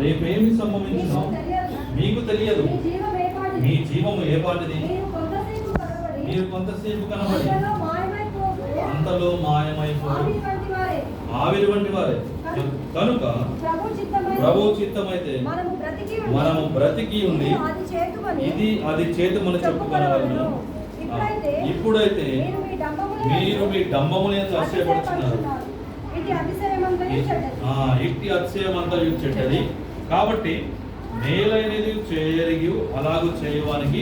రేపేమి సంభవించునో మీకు తెలియదు. మీ జీవము ఏ పాటిది? మీరు కొంతసేపు కనబడి అంతలో మాయమైపోరు. ఆవిరి వంటి వారే. కనుక ప్రభు చిత్తమైతే మనము బ్రతికి ఉండి ఇది అది చేతుమని చెప్పుకొనవలెను. ఇప్పుడైతే మీరు మీ డంబమునే ఆశ్చర్యపడుతున్నారు. ఇట్టి అతిశయమంతయు చెడ్డది. కాబట్టి మేలైనది చేయరిగి అలాగూ చేయవానికి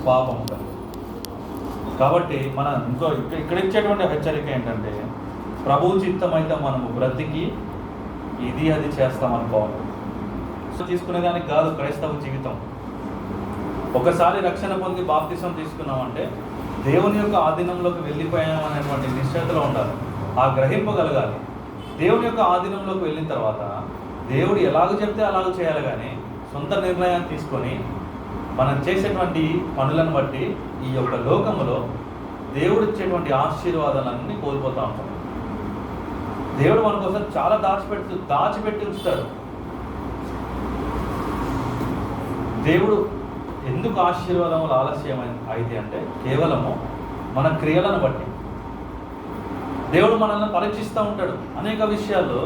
పాపం. కాబట్టి మన ఇంకో ఇక్కడ ఇచ్చేటువంటి హెచ్చరిక ఏంటంటే, ప్రభు చిత్తం అయితే మనము బ్రతికి ఇది అది చేస్తామనుకోవాలి. సో తీసుకునేదానికి కాదు క్రైస్తవ జీవితం. ఒకసారి రక్షణ పొంది బాప్తిసం తీసుకున్నామంటే దేవుని యొక్క ఆధీనంలోకి వెళ్ళిపోయామనేటువంటి నిశ్చయతలో ఉండాలి. ఆ గ్రహింపగలగాలి. దేవుని యొక్క ఆధీనంలోకి వెళ్ళిన తర్వాత దేవుడు ఎలాగ చెప్తే అలాగ చేయాలి, కానీ సొంత నిర్ణయాన్ని తీసుకొని మనం చేసేటువంటి పనులను బట్టి ఈ యొక్క లోకములో దేవుడు ఇచ్చేటువంటి ఆశీర్వాదాలన్నీ కోల్పోతూ ఉంటాం. దేవుడు మన కోసం చాలా దాచిపెట్టి ఉంచుతాడు. దేవుడు ఎందుకు ఆశీర్వాదములు ఆలస్యం అయితే అంటే కేవలము మన క్రియలను బట్టి. దేవుడు మనల్ని పరీక్షిస్తూ ఉంటాడు. అనేక విషయాల్లో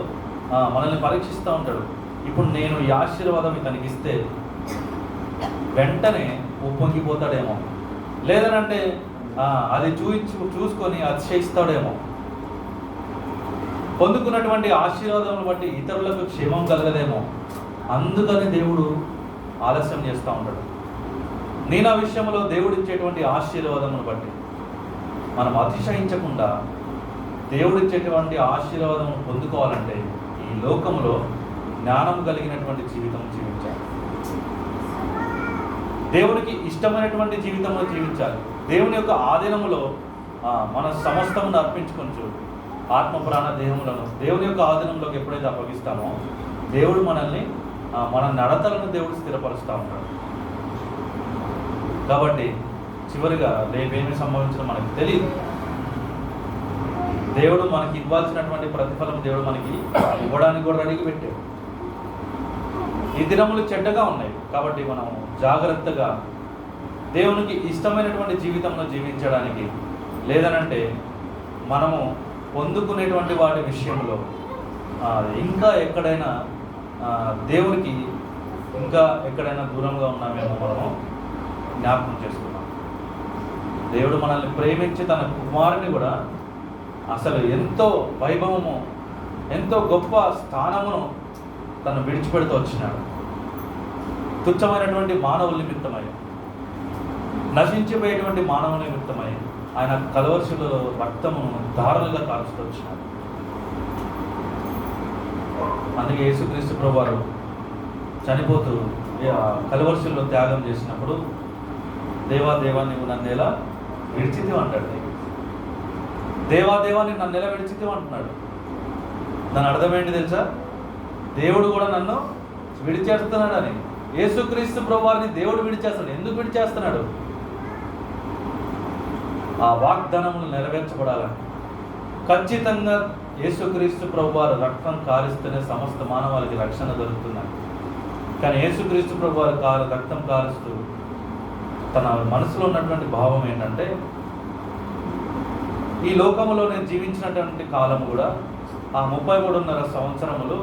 మనల్ని పరీక్షిస్తూ ఉంటాడు. ఇప్పుడు నేను ఈ ఆశీర్వాదం ఇతనికి ఇస్తే వెంటనే ఉప్పొంగిపోతాడేమో, లేదనంటే అది చూసుకొని అతిశయిస్తాడేమో. పొందుకున్నటువంటి ఆశీర్వాదం బట్టి ఇతరులకు క్షేమం కలగదేమో. అందుకని దేవుడు ఆలస్యం చేస్తూ ఉంటాడు. నేను ఆ విషయంలో దేవుడు ఇచ్చేటువంటి ఆశీర్వాదమును బట్టి మనం అతిశయించకుండా దేవుడు ఇచ్చేటువంటి ఆశీర్వాదం పొందుకోవాలంటే ఈ లోకంలో జ్ఞానం కలిగినటువంటి జీవితం జీవించాలి. దేవునికి ఇష్టమైనటువంటి జీవితంలో జీవించాలి. దేవుని యొక్క ఆధీనములో మన సమస్తమును అర్పించుకొంచు ఆత్మ ప్రాణ దేహములను దేవుని యొక్క ఆధీనంలోకి ఎప్పుడైతే అప్పగిస్తామో దేవుడు మనల్ని మన నడతలను దేవుడు స్థిరపరుస్తూ ఉంటాడు. కాబట్టి చివరిగా రేపేమి సంభవించడం మనకు తెలియదు. దేవుడు మనకి ఇవ్వాల్సినటువంటి ప్రతిఫలం దేవుడు మనకి ఇవ్వడానికి కూడా రెడీకి పెట్టాడు. ఈ దినములు చెడ్డగా ఉన్నాయి కాబట్టి మనం జాగ్రత్తగా దేవునికి ఇష్టమైనటువంటి జీవితంలో జీవించడానికి, లేదనంటే మనము పొందుకునేటువంటి వాటి విషయంలో ఇంకా ఎక్కడైనా దేవునికి ఇంకా ఎక్కడైనా దూరంగా ఉన్నామేమో మనము జ్ఞాపకం చేసుకున్నాం. దేవుడు మనల్ని ప్రేమించి తన కుమారుని కూడా అసలు ఎంతో వైభవము, ఎంతో గొప్ప స్థానమును తను విడిచిపెడుతూ వచ్చినాడు. తుచ్చమైనటువంటి మానవుల నిమిత్తమై, నశించిపోయేటువంటి మానవుల నిమిత్తమై ఆయన కలవరిశిలో రక్తమును ధారలుగా కాల్చుతూ వచ్చినాడు. అందుకే యేసుక్రీస్తు ప్రభువారు చనిపోతూ కలవరిశిలో త్యాగం చేసినప్పుడు దేవా నీవు నన్ను ఎలా విడిచితివి అంటాడు. దేవా నన్ను ఎలా విడిచితివి అంటున్నాడు. దాని అర్థం ఏంటి తెలుసా? దేవుడు కూడా నన్ను విడిచేస్తున్నాడని. యేసుక్రీస్తు ప్రభువారిని దేవుడు విడిచేస్తున్నాడు. ఎందుకు విడిచేస్తున్నాడు? ఆ వాగ్దానములు నెరవేర్చబడాలని. ఖచ్చితంగా యేసుక్రీస్తు ప్రభువారు రక్తం కారిస్తేనే సమస్త మానవాళికి రక్షణ దొరుకుతుందని. కానీ యేసుక్రీస్తు ప్రభువారు రక్తం కారుస్తూ తన మనసులో ఉన్నటువంటి భావం ఏంటంటే, ఈ లోకంలో నేను జీవించినటువంటి కాలం కూడా ఆ 33.5 సంవత్సరములు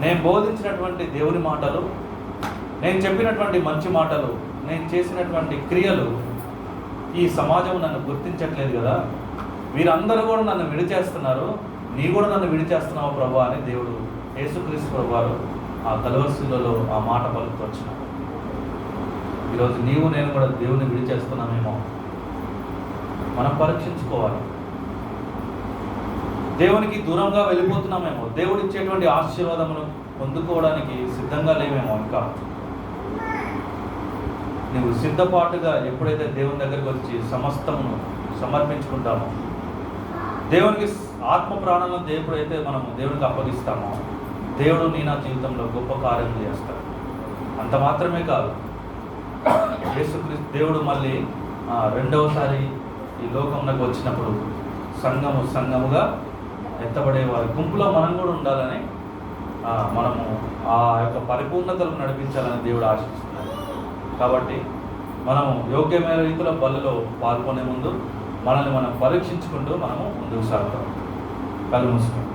నేను బోధించినటువంటి దేవుని మాటలు, నేను చెప్పినటువంటి మంచి మాటలు, నేను చేసినటువంటి క్రియలు ఈ సమాజం నన్ను గుర్తించట్లేదు కదా, వీరందరూ కూడా నన్ను విడిచేస్తున్నారు, నీ కూడా నన్ను విడిచేస్తున్నావు ప్రభు అని దేవుడు యేసుక్రీస్తు ప్రభువారు ఆ కలువరిశిలలో ఆ మాట పలుకుతూ వచ్చినాడు. ఈరోజు నీవు నేను కూడా దేవుని విడిచేస్తున్నామేమో మనం పరీక్షించుకోవాలి. దేవునికి దూరంగా వెళ్ళిపోతున్నామేమో, దేవుడు ఇచ్చేటువంటి ఆశీర్వాదమును పొందుకోవడానికి సిద్ధంగా లేమేమో. ఇంకా నువ్వు సిద్ధపాటుగా ఎప్పుడైతే దేవుని దగ్గరికి వచ్చి సమస్తమును సమర్పించుకుంటామో, దేవునికి ఆత్మ ప్రాణాలను ఎప్పుడైతే మనము దేవునికి అప్పగిస్తామో, దేవుడు నా జీవితంలో గొప్ప కార్యం చేస్తాడు. అంత మాత్రమే కాదు, యేసుక్రీస్తు దేవుడు మళ్ళీ రెండవసారి ఈ లోకంలోకి వచ్చినప్పుడు సంఘముగా ఎత్తబడే వారి గుంపులో మనం కూడా ఉండాలని మనము ఆ యొక్క పరిపూర్ణతను నడిపించాలని దేవుడు ఆశిస్తున్నాడు. కాబట్టి మనము యోగ్యమైన రీతిలో బలిలో పాల్గొనే ముందు మనల్ని మనం పరీక్షించుకుంటూ మనము ముందుకు సాగుతాం. కళ్ళు మూసుకుంటాం.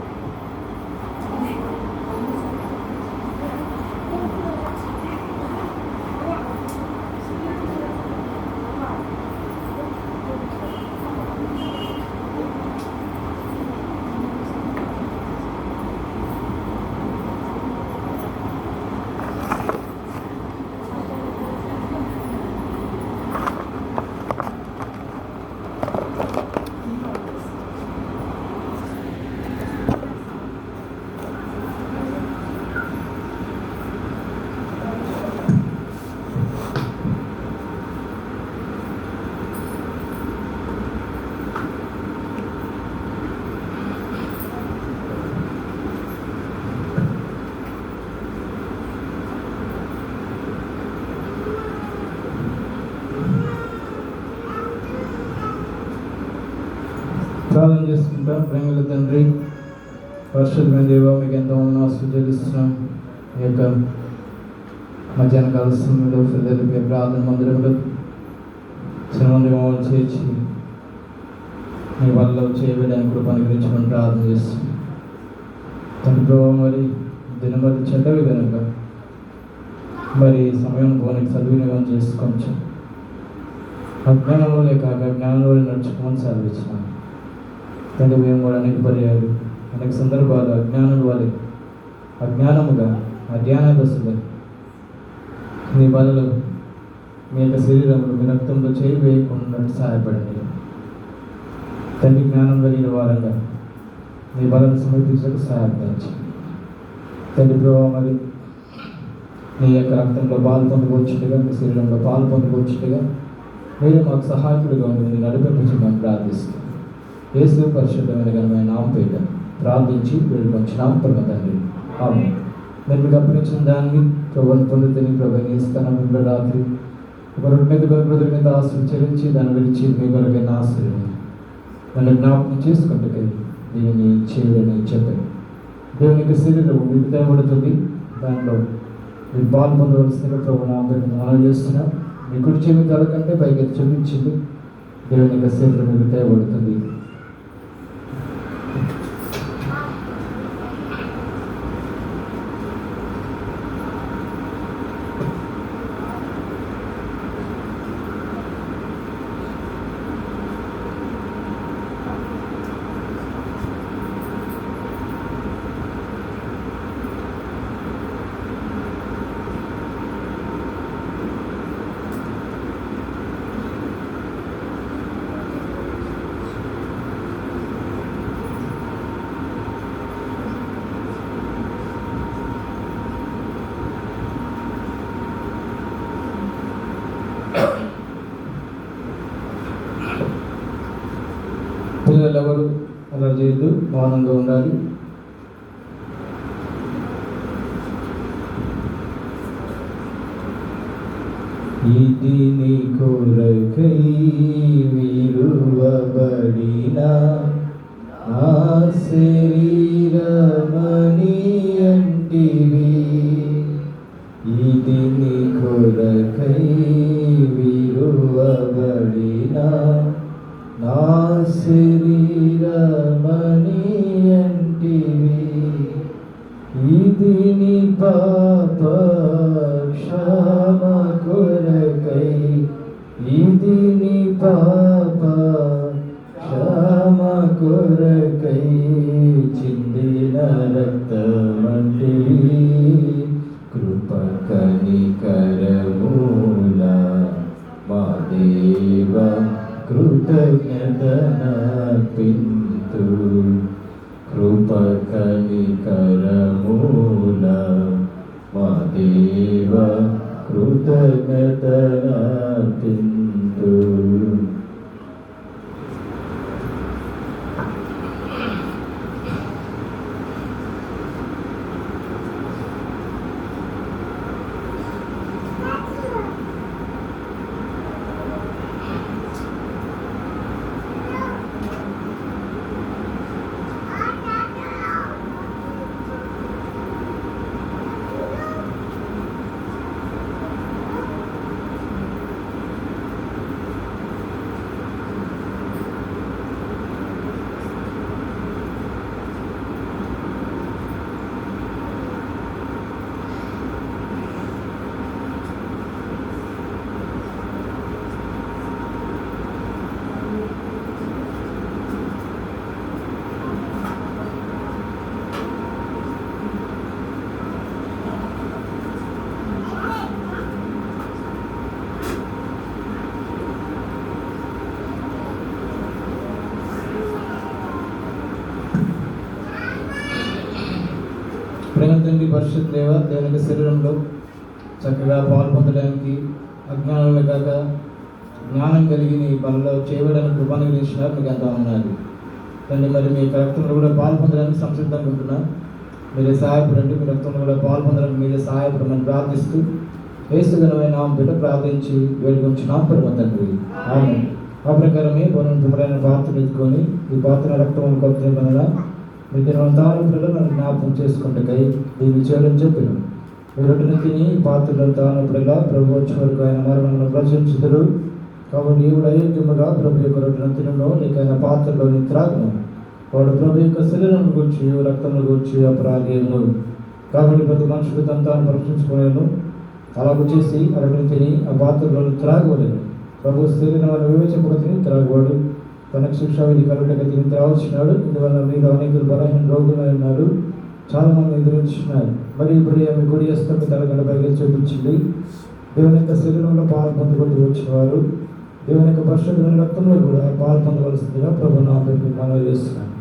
ప్రార్థన చేసుకుంటాం. ప్రేమల తండ్రి, పరిశుద్ధమైన దేవ, మీకు ఎంతో ఆశీస్సులు చెల్లిస్తున్నాం. ఈ యొక్క మధ్యాహ్న కాల సమయంలో ఫిలదెల్ఫియా ప్రార్థన మందిరంలో చిన్నమంది మమ్మల్ని చేర్చి మీ వల్ల చేయడానికి కూడా పనికరించమని ప్రార్థన చేస్తున్నాం. తండ్రి ప్రభావ, మరి దినమరి చెడ్డవి కనుక మరి సమయం పోనికి సద్వినియోగం చేసుకోవచ్చు. అజ్ఞానంలో లేక జ్ఞానంలో నడుచుకోమని సెలవిచ్చినాం. తండ్రి, మేము కూడా అనేక పర్యాలు అనేక సందర్భాలు అజ్ఞానముగా అజ్ఞానదశగా మీ బలలో మీ యొక్క శరీరంలో మీ రక్తంలో చేయి వేయకుండా సహాయపడండి. తండ్రి, జ్ఞానం కలిగిన వారంగా మీ బలను సమర్పించడానికి సహాయపడండి. తండ్రి ప్రభావ, మరి మీ యొక్క రక్తంలో పాలు పొందుకోవచ్చుగా, మీ శరీరంలో పాలు పొందుకోవచ్చుగా మీరు మాకు సహాయకుడిగా ఉండి నడిపించమని ప్రార్థిస్తాం. యేసు పరిశుద్ధమైన ఘనమైన నామం పేరిట ప్రార్థించి వేడుకొంచున్నాం పరమ తండ్రి, ఆమేన్. మీరు మీకు అప్పగించిన దాన్ని ప్రభువుని పొందుతని ప్రభుని స్థానంలో రాత్రి ఒక కృతజ్ఞత ఆశలు చెల్లించి దాన్ని విడిచి మీ కొరకైన ఆశలు నన్ను జ్ఞాపకం చేసుకుంటే దీనిని చేయని చెప్పాను. దేవుని యొక్క శరీరం మీకు తేబడుతుంది, దాంట్లో మీరు పాలు పొందవలసిన ప్రభుని అందరినీ మనం చేస్తున్నాం. మీ కుడి చెవి తల కంటే పైకి చూపించింది. దేవుని యొక్క శరీరం మీకు తేబడుతుంది. పిల్లలు ఎవరు అలా చేయొద్దు, మౌనంగా ఉండాలి. ఇది నీ కొరకై విలువబడిన నా శరీరమని అంటివి. ఇది నీ కొరకై విలువబడిన నా శరీరమని అంటివి. ఇది నీ పాప క్షమ కొరకై, ఇది నీ పాప క్షమ కొరకై చిందిన రక్తమంటివి. కృప కనికరమూల మా దేవ కృతజ్ఞతనర్పింతు. కృప కనికరమూల మా దేవ కృతజ్ఞతనర్పింతు. ప్రేమ తండ్రి పరిశుద్ధ దేవ, దేవుని శరీరంలో చక్కగా పాలు పొందడానికి అజ్ఞానంలో కాక జ్ఞానం కలిగి నీ పనిలో చేయడానికి కృపానుగ్రహించినారు. మీకు ఎంతో ఉన్నది తండ్రి. మరి మీ రక్తంలో కూడా పాలు పొందడానికి సంసిద్ధంగా ఉంటున్నా. మీరే సహాయపడండి. మీ రక్తంలో కూడా పాలు పొందడానికి మీరే సహాయపడమని ప్రార్థిస్తూ యేసుఘనమైన నామం పేట ప్రార్థించి వేడుకొంచున్నాం పరమ తండ్రి. ఆమేన్. ఆ ప్రకారమే పునరుద్ధమైన పాత్రను ఎత్తుకొని ఈ పాత్ర రక్తం కొత్త నిబంధన మీ తానప్పుడు నన్ను జ్ఞాపకం చేసుకుంటకై దీన్ని చేయడం చెప్పిన. మీరు రొట్టెను తిని పాత్రలో తానప్పుడల్లా ప్రభు వచ్చే వరకు ఆయన మరణంలో ప్రశంసితుడు. కాబట్టి ఈవిడ అయోగ్యముగా ప్రభు యొక్క రొట్టెను తినను, లేక ఆయన పాత్రలోని త్రాగను. వాడు ప్రభు యొక్క శరీరం గురించి రక్తంలో గురించి అపరాధేయులు. కాబట్టి ప్రతి మనుషుడు తను తాను ప్రశ్నించుకోలేను. అలాగ చేసి ఆ రొట్టెను తిని ఆ పాత్రలోని త్రాగవలేను. ప్రభు శరీరం అని వివేచకుడు తిని త్రాగవాడు తనకు శిక్షా విధి కలుగుటగా తిని త్రావచ్చున్నాడు. ఇందువల్ల మీరు అనేకులు బలహీన రోగులై ఉన్నారు, చాలా మంది ఎదురించున్నారు. మరి ఇప్పుడు మీ కుడి హస్తం మీ తలగడ పైగా చూపించింది. దేవుని యొక్క శరీరంలో పాలు పొందుకుంటూ వచ్చిన వారు దేవుని యొక్క పరిశుద్ధమైన రక్తంలో కూడా పాలు పొందవలసిందిగా ప్రభు నా పేరు మనవి చేస్తున్నాను.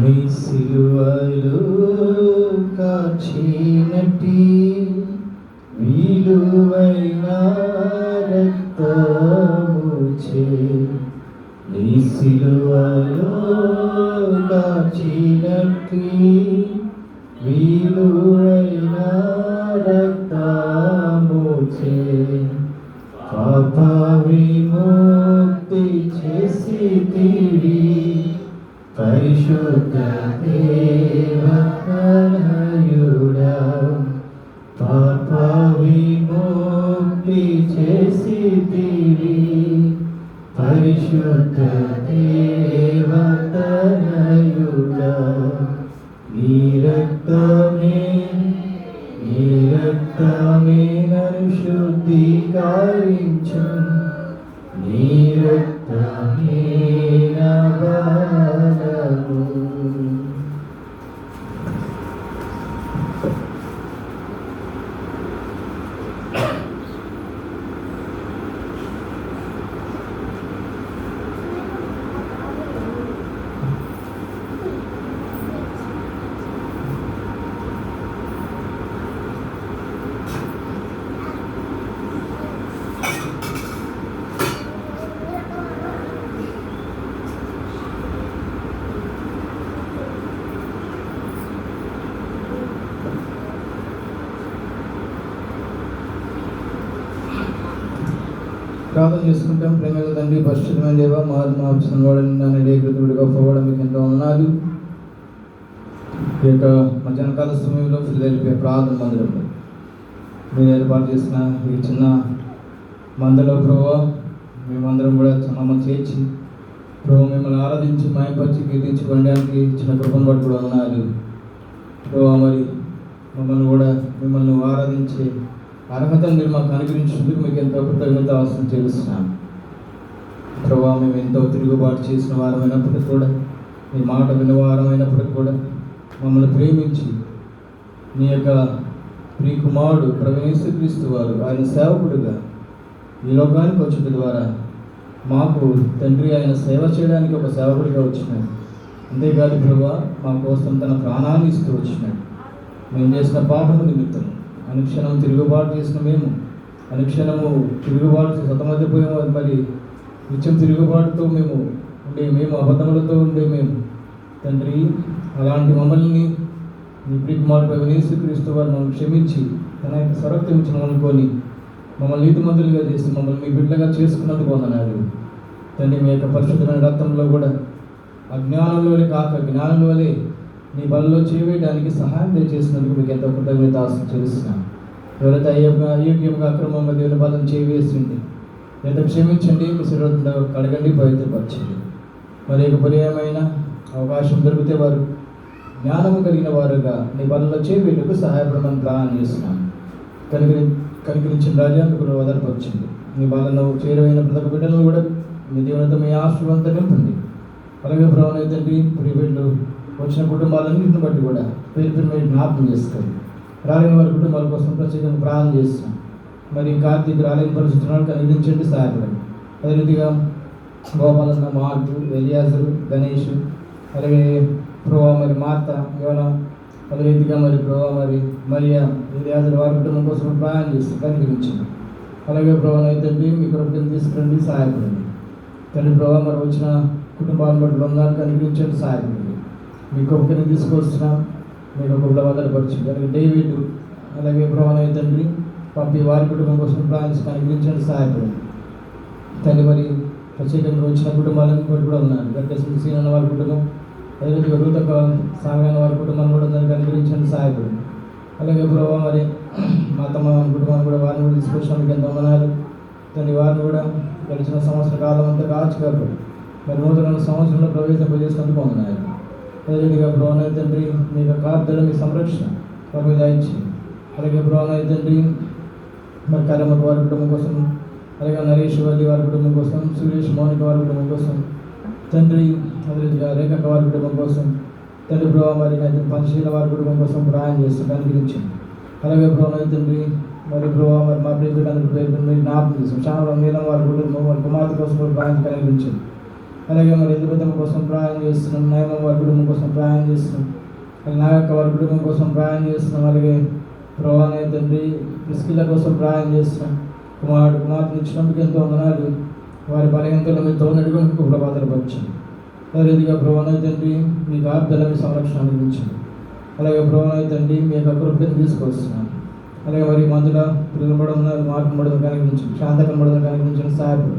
నీ సిలువలో కాచినట్టి విలువైన రక్తముచే, నీ సిలువలో కాచినట్టి విలువైన రక్తముచే పాప విముక్తి చేసితివి. పరిశుద్ధ దేవతనయుడా, పాప విముక్తి చేసితివి. పరిశుద్ధ దేవతనయుడా, నీ రక్తమే నన్ను శుద్ధీకరించు. నీ రక్తమే నా బలము. ప్రార్థన చేసుకుంటాం. ప్రేమల తండ్రి, పరిశుద్ధమైన దేవ, మారుమార్చిన వాడని నన్ను ఏకృతుడు గొప్పవాడు మీకు ఎంతో ఉన్నారు. ఈ యొక్క మధ్యాహ్న కాల సమయంలో ఫిలదెల్ఫియా ప్రార్థన మందిరంలో మీరు ఏర్పాటు చేసిన ఈ చిన్న మందలో ప్రభువా మేమందరం కూడా మమ్మల్ని చేర్చి ప్రభు మిమ్మల్ని ఆరాధించి మాయపరిచి కీర్తించుకోవడానికి చిన్న కృపను బట్టి కూడా ఉన్నారు ప్రభువా. మరి మమ్మల్ని కూడా మిమ్మల్ని ఆరాధించే అర్హతను మీరు మాకు అనుగ్రహించినందుకు మీకు ఎంతో కృతజ్ఞత అవసరం చేస్తున్నాను ప్రభువా. మేము ఎంతో తిరుగుబాటు చేసిన వారమైనప్పటికీ కూడా, మీ మాట వినవారమైనప్పటికీ కూడా మమ్మల్ని ప్రేమించి నీ యొక్క ప్రియ కుమారుడు ప్రభువైన యేసుక్రీస్తు వారు ఆయన సేవకుడిగా ఈ లోకానికి వచ్చుట ద్వారా మాకు తండ్రి ఆయన సేవ చేయడానికి ఒక సేవకుడిగా వచ్చినాడు. అంతేకాదు ప్రభువా, మా కోసం తన ప్రాణాన్ని ఇస్తూ వచ్చినాడు. మేము చేసిన పాపము నిమిత్తం అనుక్షణం తిరుగుబాటు చేసిన మేము అనుక్షణము తిరుగుబాటు సతమతిపోయాము. మరి నిత్యం తిరుగుబాటుతో మేము అబద్ధములతో ఉండే మేము తండ్రి, అలాంటి మమ్మల్ని నీ ప్రియకుమారుడు యేసుక్రీస్తు వారు మమ్మల్ని క్షమించి తన యొక్క స్వరక్తం ఇచ్చిన అనుకొని మమ్మల్ని నీతిమంతులుగా చేసి మమ్మల్ని మీ బిడ్డగా చేసుకున్నందుకు వందనాలు తండ్రి. మీ యొక్క పరిశుద్ధమైన రక్తంలో కూడా అజ్ఞానంలోనే కాక జ్ఞానం వలె నీ బలలో చేయడానికి సహాయం చేసినందుకు మీకు ఎంతో కృతజ్ఞత చెల్లిస్తున్నాను. ఎవరైతే అయోగ్యంగా అక్రమంగా దేవుని బలం చేయవేసింది ఎంత క్షమించండి, మీ శరీరంలో కడగండి, పవిత్రపరచండి. మరి పర్యాయమైన అవకాశం దొరికితే వారు జ్ఞానము కలిగిన వారుగా నీ బలలో చేయవేటకు సహాయపడమని ప్రార్థన చేస్తున్నాను. కనికరించిన రాజా మీకు వదలపరచండి. నీ బాలను చేరువైన ప్రతి ఒక్క బిడ్డలను కూడా మీ దేవునితో మీ ఆశీర్వాదంతో నింపండి. అలాగే ప్రభువైన తండ్రి, ప్రియబిడ్డలు వచ్చిన కుటుంబాలన్నింటిని బట్టి కూడా పేరు పేరు మీరు జ్ఞాపకం చేసుకోండి. రాలేని వారి కుటుంబాల కోసం ప్రత్యేకంగా ప్రార్థన చేస్తున్నాం. మరి కార్తీక్ రాలేని పరిస్థితులను కనిపించండి, సహాయపడండి. అదే రీతిగా గోపాలన్న, మార్పు, ఎలియాజరు, గణేష్, అలాగే ప్రభావ మరి మార్త, యోన, అదే రీతిగా మరి ప్రభావ మరియా, ఎలియాజరు వారి కుటుంబం కోసం ప్రార్థన చేస్తూ కనిపించండి. అలాగే ప్రభావం తండ్రి మీ కొరకు తీసుకురండి, సహాయపడండి. తండ్రి ప్రభావ మరి వచ్చిన కుటుంబాలను బట్టి బంధాలు కనిపించండి, సహాయపడండి. మీ కొడుకుని తీసుకొస్తున్నాం, మీరు ఒక భద్రపరచండి. అలాగే డేవిడ్, అలాగే ప్రభావ తండ్రి పంపి వారి కుటుంబం కోసం ప్రార్థించి కనిపించండి, సహాయపడండి. తండ్రి మరి ప్రత్యేకంగా వచ్చిన కుటుంబాలను కూడా ఉన్నారు. గట్టేసిన సీనన్న వారి కుటుంబం, అదే రూతక సాంగన్న వారి కుటుంబాన్ని కూడా దాన్ని కనిపించండి, సహాయపడండి. అలాగే ప్రభావ మరి మా తమ కుటుంబాన్ని కూడా వారిని కూడా తీసుకొచ్చినందుకు ఎంతో వందనాలు తండ్రి. వారిని కూడా గడిచిన సంవత్సర కాలం అంతా కాచుకోరు మరి నూతన సంవత్సరంలో ప్రవేశింపజేసినందుకు వందనాలు. అదేవిధంగా బ్రహ్మణ తండ్రి మీ యొక్క కాపుదల, మీ సంరక్షణ వారి మీద ఇచ్చింది. అలాగే బ్రహ్మణ తండ్రి మరి కరమకు వారి కుటుంబం కోసం, అలాగే నరేష్ వల్లి వారి కుటుంబం కోసం, సురేష్ మౌనిక వారి కుటుంబం కోసం తండ్రి, అదేవిధంగా రేఖక వారి కుటుంబం కోసం తండ్రి బ్రహ్మ మరి పంచశీల వారి కుటుంబం కోసం ప్రాయం చేస్తూ కనిపించింది. అలాగే బ్రహ్మణ తండ్రి మరి బ్రహ్మ మరి మా ప్రియబిడ్డలందరూ పేరు మీరు జ్ఞాపకం చేస్తాం. చాలా నీలం వారి కుటుంబం వారి కుమార్తె కోసం కూడా ప్రాయం కనిపించింది. అలాగే మరి ఎదురుదమ్మ కోసం ప్రాయం చేస్తున్నాం, నయమ వారి కుటుంబం కోసం ప్రాయం చేస్తున్నాం, నాయక వారి కుటుంబం కోసం ప్రాయం చేస్తున్నాం. అలాగే ప్రభావ తండ్రి ప్రిస్కిల కోసం ప్రాయం చేస్తున్నాం. కుమార్తెను ఇచ్చినందుకు ఎంతో వందనాలు. వారి బలహీనతలు మీరు తోనడుగునకు భద్రపరచండి. అదేవిధంగా ప్రభావ తండ్రి మీ కాపుదల, మీ సంరక్షణ అందించండి. అలాగే ప్రభావ తండ్రి మీ యొక్క కృపను తీసుకొస్తున్నాను. అలాగే మరి మధ్యలో పిల్లబడి ఉన్నారు, మార్పు పడదు కనిపించండి, శాంతకం పడదు కనిపించండి, సహాయపడు.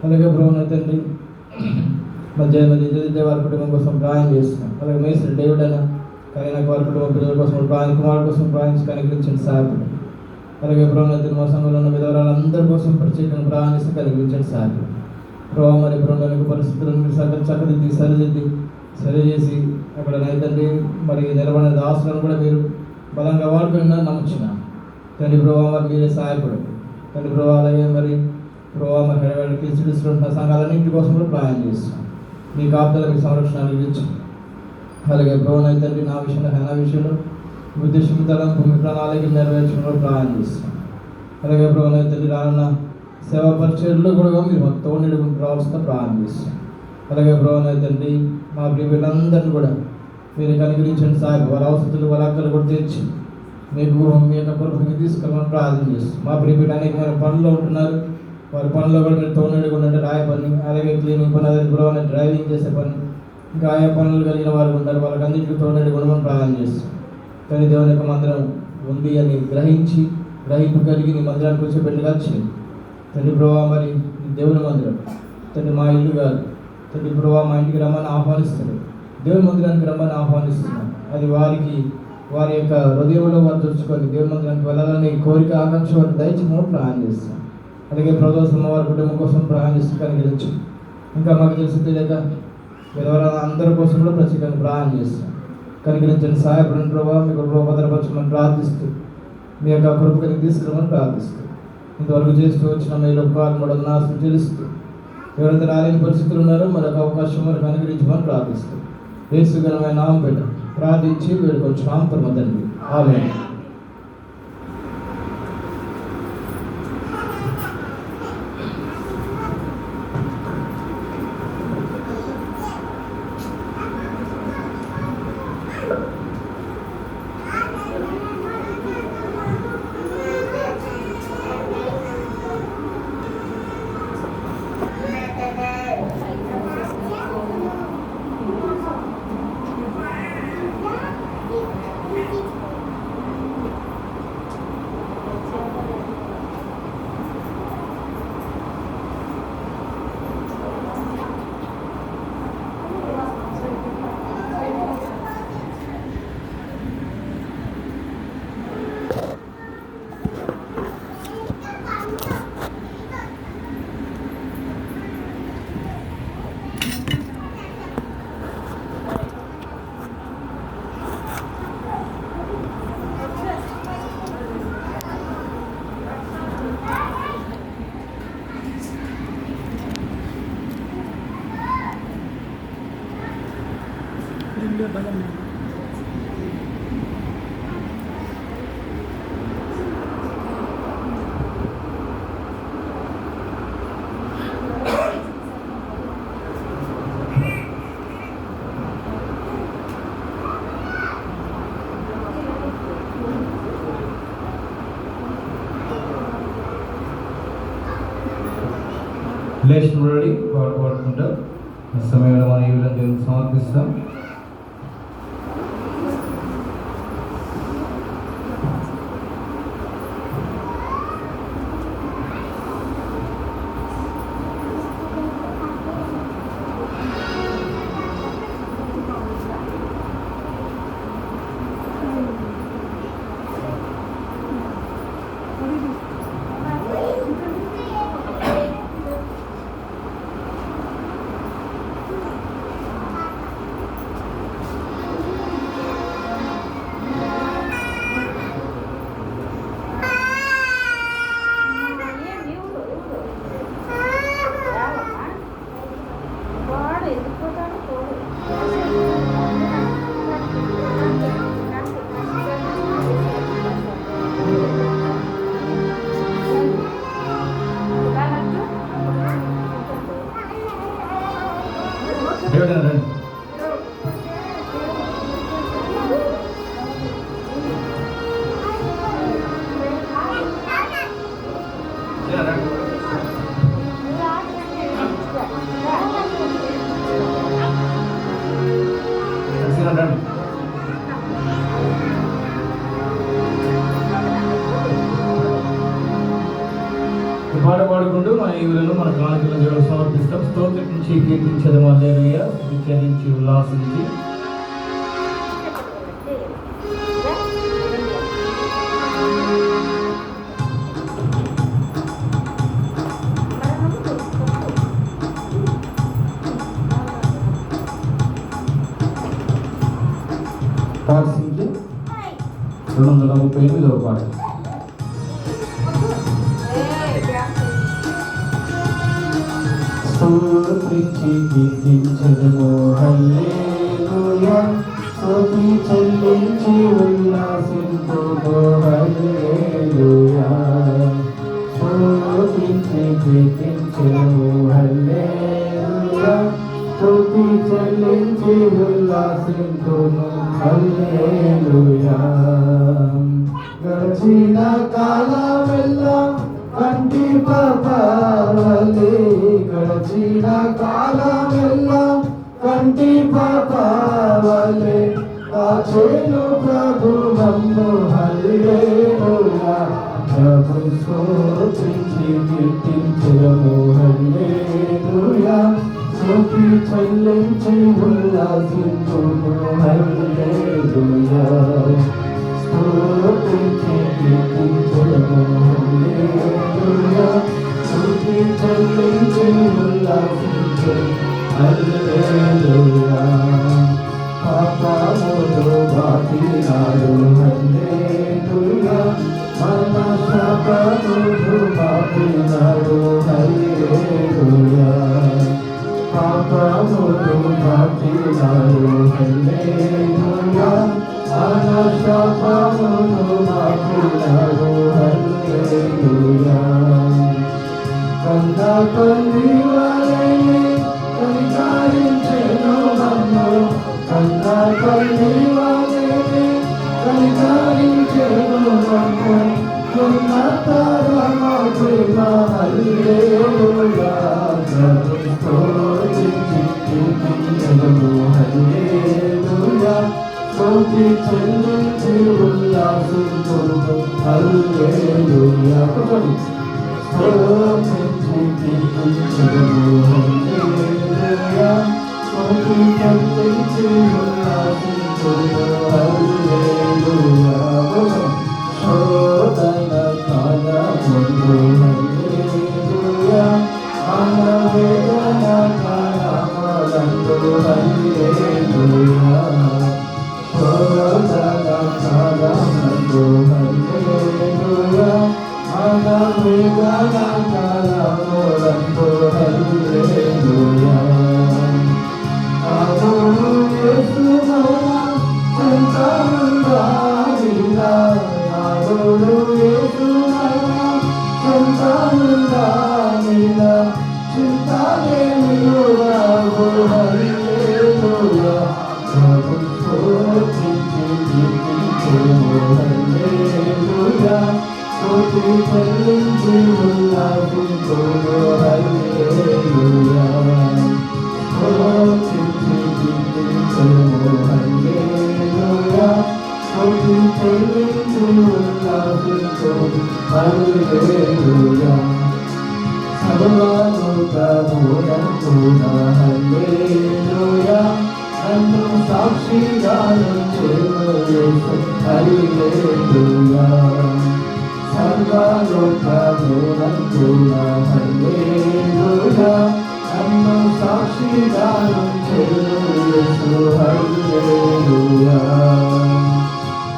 అలాగే ప్రభావ తండ్రి మధ్య వారి కుటుంబం కోసం ప్రాయం చేస్తున్నాం. అలాగే మేస్త్రి డేవిడ్ అన్న కరీనా వారి కుటుంబం పిల్లల కోసం ప్రాయం, కుమారుడు కోసం ప్రాయించి కనిపించండి, సహాయపడు. అలాగే ప్రభావ మా సంఘంలో ఉన్న విధవరాలందరి కోసం ప్రత్యేకంగా ప్రాయం చేసి కనిపించండి, సహాయపడు. ప్రభావ మరి ప్రభుత్వానికి పరిస్థితులను చక్కదిద్ది సరిచేసి అక్కడ తండ్రి మరి నిలబడిన దాసులను కూడా మీరు బలంగా వాడుకుని నమ్ముచున్నా తండ్రి. ప్రభావ మరి మీరే సహాయపడండి తండ్రి. ప్రభావ అలాగే మరి ప్రభావ మరి ఉన్న సంఘాలన్నింటి కోసం కూడా ప్రాయం చేస్తున్నాం. మీ కాపుదల, మీ సంరక్షణ అందించండి. అలాగే ప్రభావ తండ్రి నా విషయంలో నా విషయంలో ఉద్దేశం తలంపు మీ ప్రణాళిక నెరవేర్చడంలో ప్రాయం చేస్తున్నాం. అలాగే ప్రభావ తండ్రి రానున్న సేవా పరిచయంలో కూడా మీరు మాకు తోడుకుంటూ రావాల్సిన ప్రాయం చేస్తాం. అలాగే ప్రభావ తండ్రి మా ప్రియులందరినీ కూడా మీరు కనికరించండి, సాగు వారి అవసరాలు వారి అక్కలు కూడా తెచ్చి మీకు మీ యొక్క కొరకు తీసుకెళ్ళమని ప్రార్థన చేస్తాం. మా ప్రియులు అనేకమైన పనుల్లో ఉంటున్నారు, వారి పనుల్లో కూడా మీరు తోడుకుంటే రాయ పని, అలాగే క్లీనింగ్ పని, అదే ప్రభావ డ్రైవింగ్ చేసే పని, ఇంకా ఆయా పనులు కలిగిన వారు ఉంటారు, వాళ్ళకి అన్నింటికి తోడుకుండమని ప్రార్థన చేస్తాం. కానీ దేవుని యొక్క మందిరం ఉంది అని గ్రహింపు కలిగి నీ మందిరానికి వచ్చి పెట్టగలిచింది తండ్రి. ప్రభావ మరి దేవుని మందిరం తండ్రి మా ఇల్లు కాదు తండ్రి. ప్రభావ మా ఇంటికి రమ్మని ఆహ్వానిస్తారు, దేవుని మందిరానికి రమ్మని ఆహ్వానిస్తున్నాం. అది వారి యొక్క హృదయంలో వారు చూసుకొని దేవుని మందిరానికి వెళ్ళాలని కోరిక, ఆకాంక్ష వారికి దయచేసి ప్రార్థన చేస్తాం. అలాగే ప్రదోషం వారి కుటుంబం కోసం ప్రార్థన చేస్తూ కనికరించు. ఇంకా మాకు తెలిసి తెలియక ఎవరైనా అందరి కోసం కూడా ప్రత్యేకంగా ప్రార్థన చేస్తాం. కనికరించండి, సహాయపడండి ప్రభావ. మీకు భద్రపరచమని ప్రార్థిస్తూ మీ యొక్క కృపని తీసుకురమని ప్రార్థిస్తూ ఇంతవరకు చేస్తూ వచ్చిన మీరు మూడు నాశనం చెల్లిస్తూ ఎవరైతే రాలేని పరిస్థితులు ఉన్నారో మరొక అవకాశం వారికి అనుగ్రహించమని ప్రార్థిస్తూ యేసు ఘనమైన నామం పెట్ట ప్రార్థించి వేడుకొచ్చున్నాం పరమ తండ్రి. ఆమేన్. లేచినబడి పాడుకుంటూ సమయంలో మన ఈ విధంగా దేవునికి సమర్పిస్తాం. పాట పాడుకుంటూ మన ఈవులను మన కానుకలను దేవుడు సమర్పిస్తాం. స్తోత్రం నుంచి కీర్తించడం హల్లెలూయా, విచారించి ఉల్లాసించి పార్సించి 238వ పాట. స్తోత్రించి కీర్తించెదము హల్లెలూయా, స్తుతి చెల్లించి ఉల్లాసింతుము హల్లెలూయా. స్తోత్రించి కీర్తించెదము హల్లెలూయా, స్తుతి చెల్లించి ఉల్లాసింతుము హల్లెలూయా. గడిచిన కాలమెల్లా కంటి పాపవలే, గడిచిన కాలమెల్లా కంటి పాపవలే, కాచేను ప్రభు నమ్ము హల్లెలూయా. ప్రభు స్తోత్రించి కీర్తించెదము హల్లెలూయా, స్తుతి చెల్లించి ఉల్లాసింతుము హల్లెలూయా. స్తుతించి కీర్తించెదము హల్లెలూయా, స్తుతి చెల్లించి ఉల్లాసింతుము హల్లెలూయా. పాపములు బాపినాడు హల్లెలూయా, మన శాపములు బాపినాడు హల్లెలూయా. పాపములు బాపినాడు హల్లెలూయా, మన శాపములు బాపినాడు హల్లెలూయా. కన్న తల్లి వలె కనికరించెను నన్ను, కన్న తల్లి వలె కనికరించెను నన్ను, ఉన్నతరమ ప్రేమ హల్లెలూయా. ప్రభు స్తోత్రించి కీర్తించెదము హల్లెలూయా, స్తుతి చెల్లించి ఉల్లాసింతుము హల్లెలూయా. స్తోత్రించి కీర్తించెదము హల్లెలూయా, స్తుతి చెల్లించి ఉల్లాసింతుము హల్లెలూయా. శోధన కాలముందు హల్లెలూయా, అనవేదన కాలములందు హల్లెలూయా. శోధన కాలముందు హల్లెలూయా, అనవేదన కాలములందు హల్లెలూయా. ప్రభువు యేసు హల్లెలూయా నన్ను సాక్షిగాను చేయుము హల్లెలూయా సర్వలోకమునందున హల్లెలూయా నన్ను సాక్షిగాను చేయుము హల్లెలూయా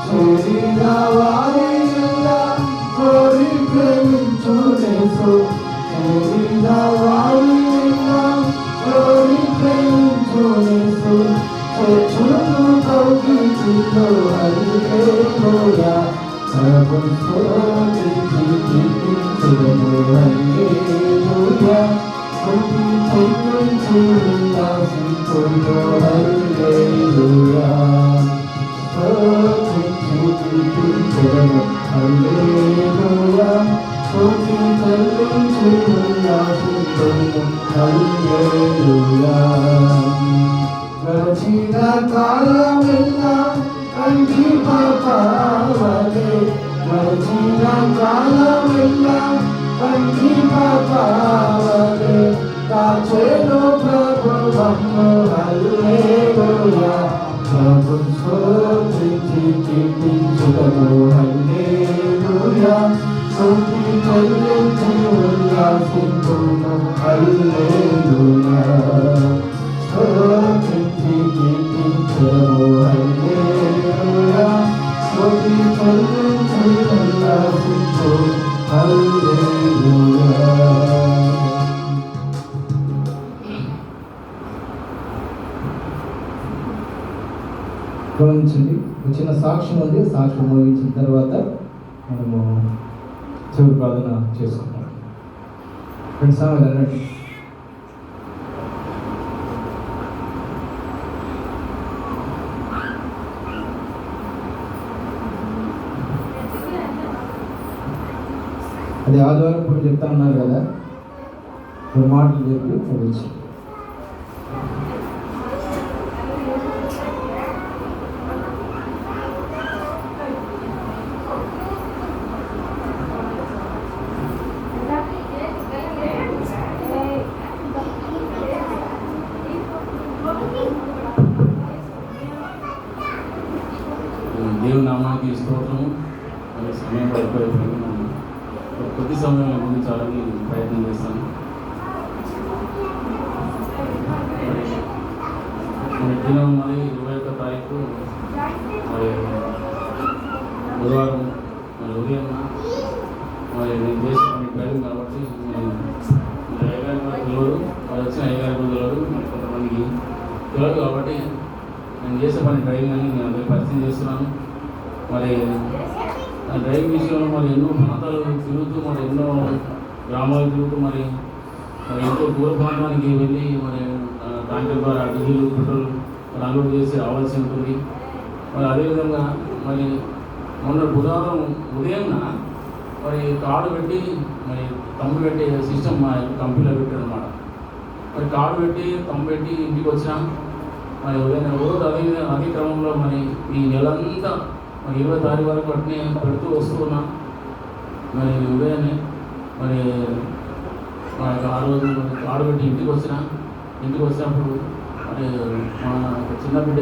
చేరిన వారిలా కోరి ప్రేమించునేసు చేరిన వారిలా కోరి ప్రేమించునేసు చేర్చును కౌగిలిలో హల్లెలూయా ప్రభుని స్తుతించి కీర్తించుము హల్లెలూయా స్తుతి చెల్లించు ఉల్లాసించుము హల్లెలూయా స్తుతించి కీర్తించుము హల్లెలూయా స్తుతి చెల్లించు ఉల్లాసించుము హల్లెలూయా గడిచిన కాలమెల్లా కంటి పాపవలే గడిచిన కాలమెల్లా కంటి పాపవలే కాచేను ప్రభువమ్ము హల్లెలూయా ప్రభు స్తుతించి కీర్తించుము హల్లెలూయా స్తుతి చెల్లించి ఉల్లాసించుము హల్లెలూయా స్తుతించి కీర్తించుము హల్లెలూయా స్తుతి చెల్లించి ఉల్లాసించుము హల్లెలూయా. గమనించండి, చిన్న సాక్ష్యం ఉంది. సాక్ష్యం ముగించిన తర్వాత మనము చివరి ప్రార్థన చేసుకుంటాం. రెండు సార్లు అన్నట్టు అది ఆదివారం ఇప్పుడు చెప్తా ఉన్నారు కదా, రెండు మాటలు చెప్పి ముగించి దేవుని నామానికి స్తోత్రము. మరి సమయం పడిపోయిపోయింది. కొద్ది సమయంలో ముగించాలని ప్రయత్నం చేస్తాను. మరి దినం మరి 21వ తారీఖు మరి బుధవారం మరి ఉదయం మరి నేను చేసుకుని టైం కాబట్టి మరి అయ్యగారి మరి తెలియదు, మరి వచ్చిన అయ్యగారి తెలియదు, మరి కొంతమందికి తెలియదు. కాబట్టి నేను చేసే పని డ్రైవింగ్ అని నేను అందరికీ పరిచయం చేస్తున్నాను. మరి డ్రైవింగ్ విషయంలో మరి ఎన్నో ప్రాంతాలు తిరుగుతూ మరి ఎన్నో గ్రామాలు తిరుగుతూ మరి ఎంతో దూర ప్రాంతానికి వెళ్ళి మరి ట్యాంకర్ ద్వారా డీజిల్ పెట్రోల్ మరి అన్లోడ్ చేసి రావాల్సి ఉంటుంది. మరి అదేవిధంగా మరి మొన్న బుధవారం ఉదయంన మరి కార్డు పెట్టి మరి తమ్ము పెట్టే సిస్టమ్ మా కంపెనీలో పెట్టారు అనమాట. మరి కార్డు పెట్టి తమ్ము పెట్టి ఇంటికి వచ్చినా మరి ఉదయం రోజు అదే క్రమంలో మరి ఈ నెలంతా మరి 20వ తారీఖు వరకు వాటిని పెడుతూ వస్తూ ఉన్నాం. మరి ఉదయాన్నే మరి ఆ రోజు ఆడబెట్టి ఇంటికి వచ్చినప్పుడు మరి మా చిన్న బిడ్డ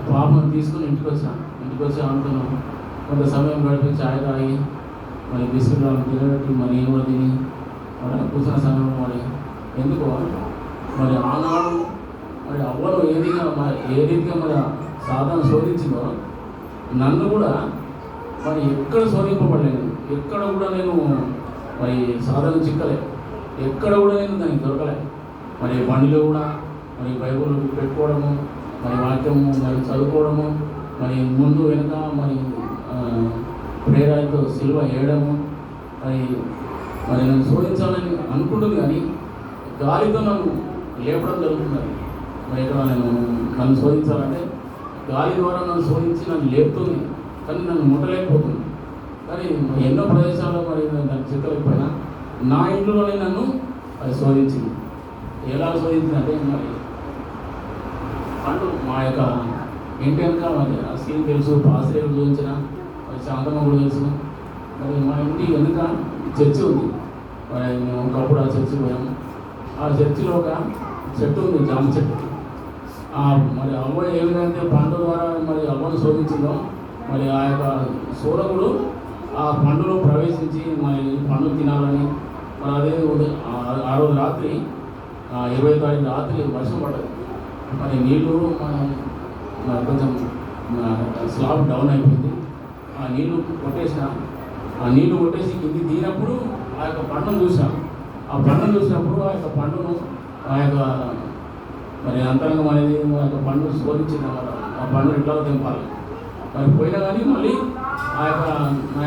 పాపను తీసుకుని ఇంటికి వచ్చి ఆడుతున్నాం. కొంత సమయం గడిపి ఛాయ్ తాగి మరి బిస్కెట్ తినబెట్టి మరి ఏం కూడా తిని మరి కూర్చున్న సమయంలో మరి ఎందుకో మరి ఆనాడు మరి అవ్వను ఏ రీతిగా మరి సాధన శోధించిందో నన్ను కూడా మరి ఎక్కడ శోధింపబడలేదు. ఎక్కడ కూడా నేను మరి సాధన చిక్కలే, ఎక్కడ కూడా నేను దానికి దొరకలే. మరి బండిలో కూడా మరి బైబుల్ పెట్టుకోవడము, మరి వాక్యము మరి చదువుకోవడము, మరి ముందు వెనుక మరి ప్రేరాలతో సిలువ వేయడము, మరి నన్ను శోధించాలని అనుకుంటుంది. కానీ గాలితో నన్ను లేపడం జరుగుతున్నది. మరి ఇక్కడ నన్ను శోధించాలంటే గాలి ద్వారా నన్ను శోధించి నన్ను లేపుతుంది, కానీ నన్ను ముట్టలేకపోతుంది. కానీ ఎన్నో ప్రదేశాల్లో మరి నన్ను చిక్కలేకపోయినా నా ఇంట్లోనే నన్ను అది శోధించింది. ఎలా శోధించిందంటే మరి అంటూ మా యొక్క ఇంటి వెనుక మరి ఆ స్కీమ్ తెలుసు, పాశ్రేయులు చూపించిన మరి శాంతమ్మ కూడా తెలుసు. మరి మా ఇంటి వెనుక చర్చి ఉంది. మరి మేము ఒకప్పుడు ఆ చర్చి పోయాము. ఆ చర్చిలో ఒక చెట్టు ఉంది, జామ చెట్టు. మరి అవ్వ ఏ విధంగా పండు ద్వారా మరి అవ్వను శోధించిందో, మరి ఆ యొక్క శోధకుడు ఆ పండులో ప్రవేశించి మరి పండు తినాలని, మరి అదే ఆ రోజు రాత్రి 20వ తారీఖు రాత్రి వర్షం పడ్డది. మరి నీళ్ళు కొంచెం స్లాబ్ డౌన్ అయిపోయింది. ఆ నీళ్లు కొట్టేసి కింది దిగినప్పుడు ఆ యొక్క పండును చూసాను. ఆ పండును చూసినప్పుడు ఆ యొక్క పండును ఆ యొక్క మరి అంతరంగం అనేది ఆ యొక్క పండును శోధించింది అన్నమాట. ఆ పండును ఎట్లా తెంపాలి మరి పోయినా కానీ మళ్ళీ నా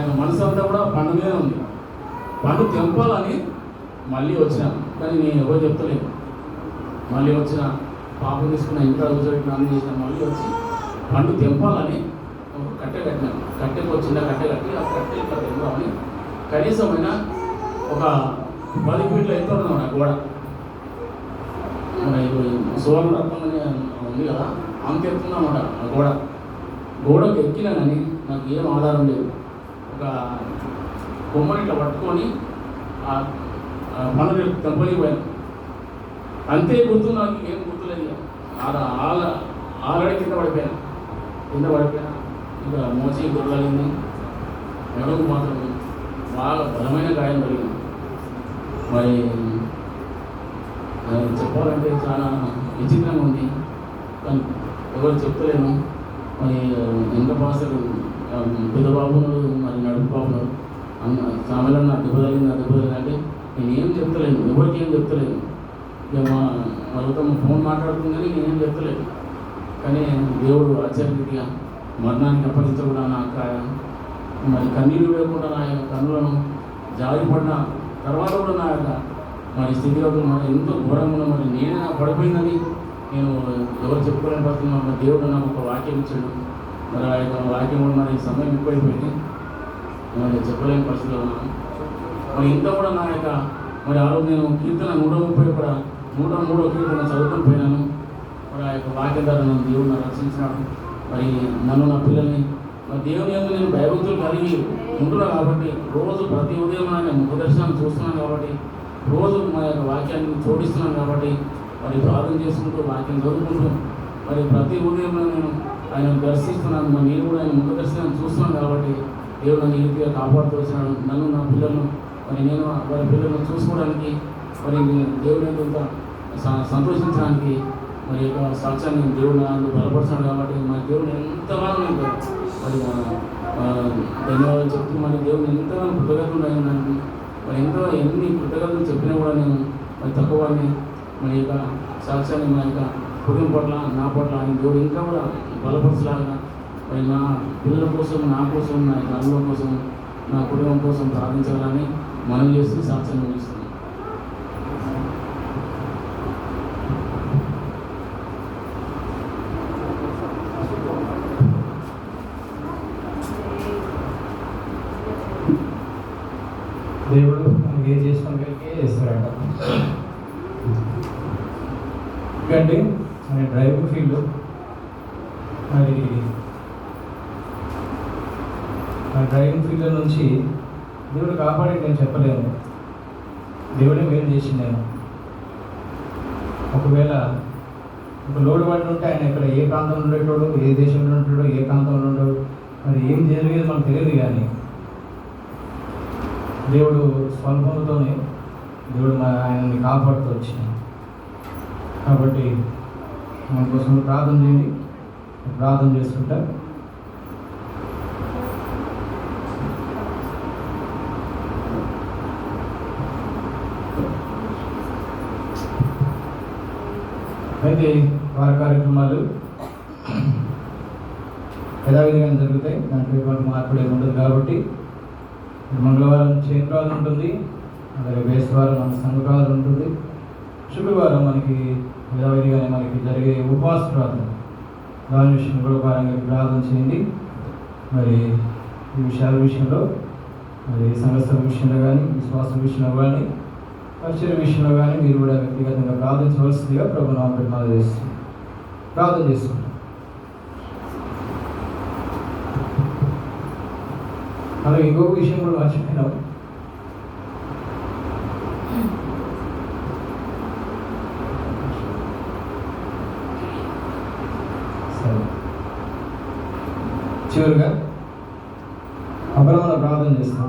యొక్క మనసు అంతా కూడా పండు మీద ఉంది. పండు తెంపాలని మళ్ళీ వచ్చినాను, కానీ నేను ఎవరు చెప్తలేను. మళ్ళీ వచ్చిన పాపం తీసుకున్న ఇంట్లో కూర్చోబెట్టిన అన్ని చేసిన మళ్ళీ వచ్చి పండు తెంపాలని ఒక కట్టె కట్టినాను. కట్టెకు ఒక చిన్న కట్టె కట్టి ఆ కట్టె ఇట్లా తెంపాలని కనీసమైన ఒక 10 ఫీట్ల ఎత్తు ఉన్నాం ఆ గోడ. మన సువర్ణ రత్నం ఉంది కదా, అంత ఎత్తుందన్నమాట ఆ గోడకు ఎక్కినా కానీ నాకు ఏం ఆధారం లేదు. ఒక బొమ్మని ఇట్లా పట్టుకొని ఆ పండు తెంపలిపోయాను, అంతే గుర్తు. నాకు ఏం గుర్తులేదు. ఆల్రెడీ కింద పడిపోయాను. ఇంకా మోచి గుర్రలింది, మెడకు మాత్రం బాగా బలమైన గాయం కలిగింది. మరి చెప్పాలంటే చాలా విచిత్రంగా ఉంది, కానీ ఎవరు చెప్తలేను. మరి ఎంత భాషలు పెద్దబాబును మరి నడుపు బాబును సామెలన్న దెబ్బతలింది అంటే నేనేం చెప్తలేను, ఎవరికి ఏం చెప్తలేను. ఇక మరొక ఫోన్ మాట్లాడుతుంది కానీ నేనేం చెప్తలేను. కానీ దేవుడు ఆశ్చర్యరీతిగా మరణానికి అప్పగించకుండా నాకు మరి కన్నీళ్ళు వేయకుండా నా యొక్క కన్నులను జారిపడిన తర్వాత కూడా నా యొక్క మరి స్థితిగతులు మరి ఎంతో ఘోరంగా మరి నేనే పడిపోయిందని నేను ఎవరు చెప్పుకోలేని పరిస్థితున్నా. మరి దేవుడు నాకు ఒక వాక్యం ఇచ్చాడు. మరి ఆ యొక్క వాక్యం కూడా మరి సమయం ఎక్కువైపోయింది, మరి చెప్పలేని పరిస్థితిలో ఉన్నాను. మరి ఇంత కూడా నా యొక్క మరి ఆ రోజు నేను కీర్తన 103వ కీర్తన చదువుకొని పోయినాను. మరి ఆ యొక్క వాక్యం ద్వారా నన్ను దేవుడు నన్ను రక్షించినాడు. మరి నన్ను నా పిల్లల్ని మరి దేవుని యందు నేను భయభక్తులు కలిగి ఉంటున్నాను కాబట్టి రోజు ప్రతి ఉదయం నేను ముఖ దర్శనాన్ని చూస్తున్నాను కాబట్టి రోజు మా యొక్క వాక్యాన్ని జోడిస్తున్నాను కాబట్టి మరి ప్రార్థన చేసుకుంటూ వాక్యం చదువుకుంటూ మరి ప్రతి ఉదయం నేను ఆయన దర్శిస్తున్నాను. మరి నేను కూడా ఆయన ముఖ దర్శనాన్ని చూస్తున్నాను కాబట్టి దేవుడు నన్ను ఈ రీతిగా కాపాడుతూ వచ్చినాడు. నన్ను నా పిల్లలను మరి నేను వారి పిల్లలను చూసుకోవడానికి మరి దేవుని ఎంత సంతోషించడానికి మరి యొక్క సాక్ష్యాన్ని దేవుడు నన్ను బలపరుచాడు కాబట్టి మరి దేవుడు ఎంతగానో నేను మరి ధన్యవాదాలు చెప్తూ మరి దేవుడు ఎంతగానో కృతజ్ఞతలు అయినానికి మరి ఎన్ని కృతజ్ఞతలు చెప్పినా కూడా నేను మరి తక్కువని మరి యొక్క సాక్ష్యాన్ని మా యొక్క కుటుంబం పట్ల నా పట్ల ఆయన దేవుడు ఇంకా కూడా బలపరచలాగా మరి నా పిల్లల కోసం, నా కోసం, నా యొక్క అనుభవం కోసం, నా కుటుంబం కోసం ప్రార్థించాలని మనం చేస్తూ సాక్ష్యం ముగిస్తున్నాం. దేవుడు మనకి ఏం చేసిన వీళ్ళకే చేస్తారట. ఎందుకంటే మన డ్రైవింగ్ ఫీల్డ్ మరి ఆ డ్రైవింగ్ ఫీల్డ్ నుంచి దేవుడు కాపాడి నేను చెప్పలేను. దేవుడే మేలు చేసింది. నేను ఒకవేళ ఒక లోడ్ పడి ఉంటే ఆయన ఇక్కడ ఏ ప్రాంతంలో ఉండేటోడు, ఏ దేశంలో ఉంటాడో, ఏ ప్రాంతంలో ఉంటాడో మరి ఏం జరిగేది మనకు తెలియదు. కానీ దేవుడు స్వల్పంతోనే దేవుడు ఆయనని కాపాడుతూ వచ్చినాడు. కాబట్టి మన కోసం ప్రార్థన చేయండి. ప్రార్థన చేసుకుంటా అయితే వారి కార్యక్రమాలు యథావిధిగా జరుగుతాయి. దాంట్లో ఎటువంటి మార్పులు ఏమి ఉండదు. కాబట్టి మంగళవారం చేతురాలు ఉంటుంది, అలాగే బేస్తవారం మన సంఘకాలు ఉంటుంది. శుక్రవారం మనకి యథావిధిగానే మనకి జరిగే ఉపవాస ప్రార్థన, దాని విషయంలో కూడా భారంగా ప్రార్థన చేయండి. మరి ఈ విషయాల విషయంలో మరి సంఘస్థల విషయంలో కానీ, విశ్వాసం విషయంలో కానీ, పరిచయ విషయంలో కానీ మీరు కూడా వ్యక్తిగతంగా ప్రార్థించవలసిందిగా ప్రభువు నామమున ప్రార్థన చేసుకుంటాం. అలాగే ఇంకొక విషయం కూడా మర్చిపోయినాం. చివరిగా అప్పుడు మనం ప్రార్థన చేస్తాం.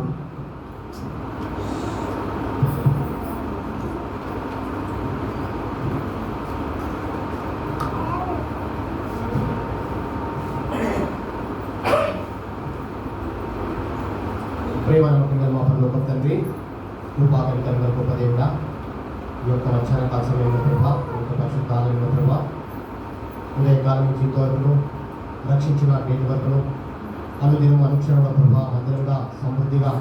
ప్రేమనమ్మకంగా మా పరలోక తండ్రి, కృపాకరికరంగా గొప్ప దేవుడా, ఈ యొక్క రక్షణ కాల సమయంలో ప్రభా, ఈ యొక్క పరిశుద్ధాలయంలో ప్రభా, ఉదయకాలం నుంచి ఇంతవరకును రక్షించిన నేటి వరకును అనుదినం అనుక్షణంలో ప్రభా అందరంగా సమృద్ధిగా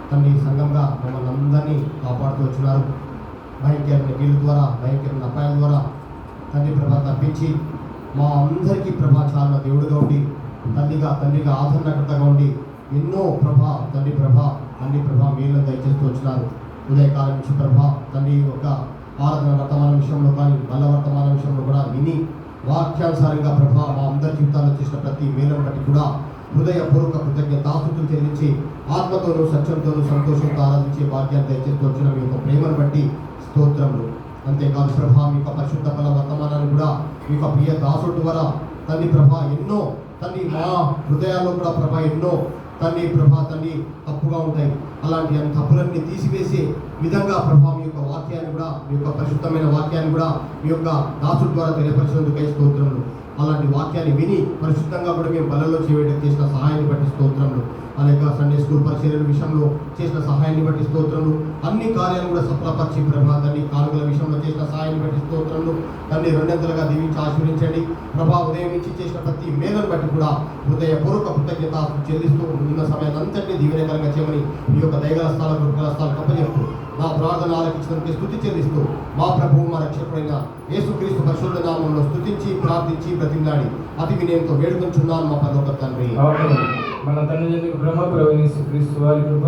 తండ్రి సంఘంగా మమ్మల్ని అందరినీ కాపాడుతూ వచ్చినారు. భయంకరమైన కీళ్ళ ద్వారా, భయంకరమైన అపాయాల ద్వారా తండ్రి ప్రభా తప్పించి మా అందరికీ ప్రభా చాలా దేవుడిగా ఉండి తండ్రిగా ఆదరణకర్తగా ఉండి ఎన్నో తండ్రి ప్రభా మేలను దయచేస్తూ వచ్చినారు. ఉదయకాలం నుంచి ప్రభా తండ్రి యొక్క ఆరాధన వర్తమాన విషయంలో కానీ బల వర్తమాన విషయంలో కూడా విని వాక్యానుసారంగా ప్రభా మా అందరి జీవితాల్లో చేసిన ప్రతి మేలను బట్టి కూడా హృదయపూర్వక కృతజ్ఞతాస్తుతులు చెల్లించి ఆత్మతోనూ సత్యంతోనూ సంతోషంతో ఆరాధించే భాగ్యాన్ని దయచేస్తూ వచ్చిన మీ యొక్క ప్రేమను బట్టి స్తోత్రములు. అంతేకాదు ప్రభా మీ యొక్క పరిశుద్ధ బల వర్తమానాన్ని కూడా మీ యొక్క ప్రియ దాసుడు ద్వారా తండ్రి ప్రభా ఎన్నో తండ్రి మా హృదయాల్లో కూడా ప్రభా ఎన్నో తండ్రి తప్పుగా ఉంటాయి. అలాంటి అన్ని తప్పులన్నీ తీసివేసే విధంగా ప్రభా మీ యొక్క వాక్యాన్ని కూడా మీ యొక్క పరిశుద్ధమైన వాక్యాన్ని కూడా మీ యొక్క దాసుడు ద్వారా తెలియపరిచినందుకై స్తోత్రములు. అలాంటి వాక్యాన్ని విని పరిశుద్ధంగా కూడా మేము బలలో చేయడం చేసిన సహాయాన్ని బట్టి స్తోత్రములు. అలాగే సండే స్కూల్ పరిచర్యల విషయంలో చేసిన సహాయాన్ని బట్టి స్తోత్రములు. అన్ని కార్యాలు కూడా సఫలపరిచి ప్రభా తండ్రి కానుకల విషయంలో చేసిన సహాయాన్ని బట్టి స్తోత్రములు. తండ్రి రెండంతలుగా దీవించి ఆశీర్వదించండి ప్రభా. ఉదయం నుంచి చేసిన ప్రతి మేలను బట్టి కూడా హృదయపూర్వక కృతజ్ఞత చెల్లిస్తూ ఉన్న సమయాన్ని అంతటినీ దీవెనకరంగా చేయమని మీ యొక్క దయగల స్థానాలు కృపగల స్థానాలు కప్పజెప్తూ నా ప్రార్థన ఆలకించడానికి స్తుతి చెల్లిస్తూ మా ప్రభువు మా రక్షకుడైన యేసుక్రీస్తు పరిశుద్ధ నామంలో స్తుతించి ప్రార్థించి బ్రతిమలాడి అతి వినయంతో వేడుకొంచున్నాను మా పరలోక తండ్రి. మన తండ్రి బ్రహ్మ ప్రభువైన యేసుక్రీస్తు వారి కృప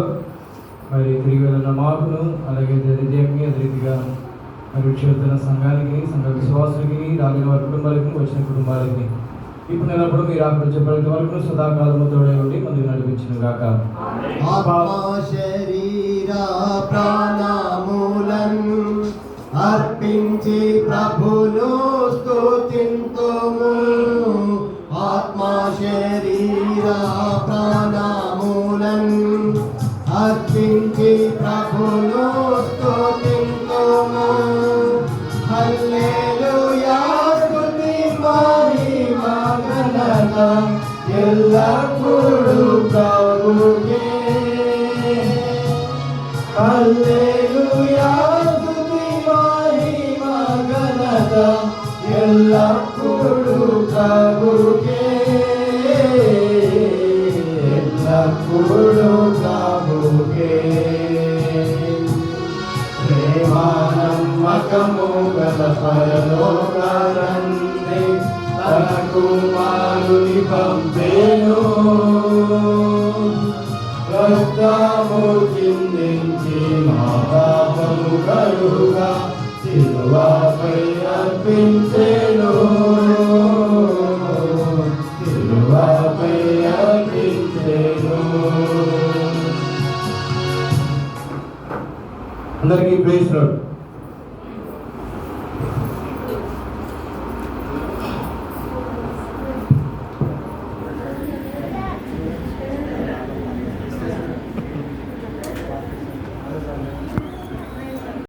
మరి తిరిగి వెళ్ళిన మాకును అలాగే దేవికి అదే రీతిగా మరి విక్షేపణ సంఘానికి సంఘ విశ్వాసులకి రాగిన వారి కుటుంబాలకి వచ్చిన కుటుంబాలకి ఇప్పుడు నెలప్పుడు మీరు ఆకృతి చెప్పేంత వరకు సదాకాలము తోడే ఉండి ముందుకు నడిపించిన గాక. శరీర ప్రాణములను అర్పించి ప్రభును స్తుతింతుము. ఆత్మా శరీర ప్రాణములను అర్పించి ప్రభును స్తుతింతుము. హల్లెలూయా స్తుతి మహిమ ఘనత ఎల్లప్పుడూ ప్రభువుకే. హల్లెలూయా స్తుతి మహిమ ఘనత ఎల్లప్పుడూ ప్రభువుకే. ఎల్లప్పుడూ ప్రభువుకే. ప్రేమానమ్మకము గల పరలోక తండ్రి తన కుమారుని పంపేను. రక్తము చిందించి మా పాపము కడుగా సిలువపై అర్పించే